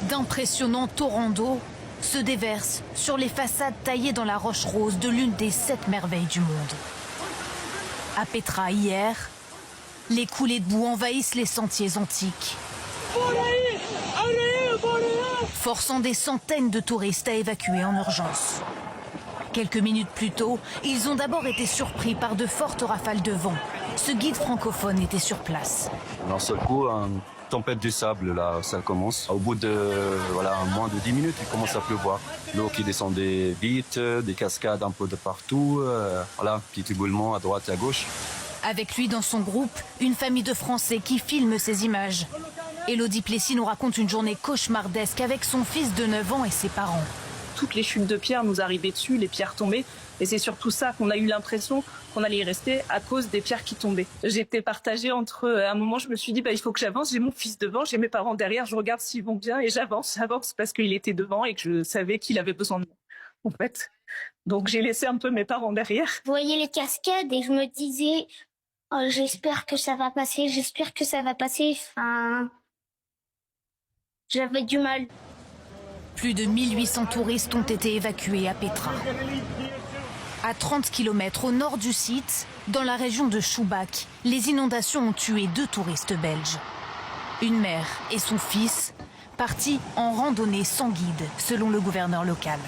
D'impressionnants torrents d'eau se déversent sur les façades taillées dans la roche rose de l'une des 7 merveilles du monde. À Petra hier, les coulées de boue envahissent les sentiers antiques, forçant des centaines de touristes à évacuer en urgence. Quelques minutes plus tôt, ils ont d'abord été surpris par de fortes rafales de vent. Ce guide francophone était sur place. D'un seul coup, une tempête de sable, là, ça commence. Au bout de moins de 10 minutes, il commence à pleuvoir. L'eau qui descendait vite, des cascades un peu de partout, petit éboulement à droite et à gauche. Avec lui dans son groupe, une famille de Français qui filme ces images. Élodie Plessis nous raconte une journée cauchemardesque avec son fils de 9 ans et ses parents. Toutes les chutes de pierres nous arrivaient dessus, les pierres tombaient. Et c'est surtout ça qu'on a eu l'impression qu'on allait y rester à cause des pierres qui tombaient. J'étais partagée entre... À un moment, je me suis dit, il faut que j'avance. J'ai mon fils devant, j'ai mes parents derrière. Je regarde s'ils vont bien et j'avance parce qu'il était devant et que je savais qu'il avait besoin de moi, en fait. Donc j'ai laissé un peu mes parents derrière. Je voyais les cascades et je me disais, oh, j'espère que ça va passer, j'espère que ça va passer. Enfin, j'avais du mal. Plus de 1800 touristes ont été évacués à Petra. À 30 km au nord du site, dans la région de Choubac, les inondations ont tué 2 touristes belges. Une mère et son fils, partis en randonnée sans guide, selon le gouverneur local.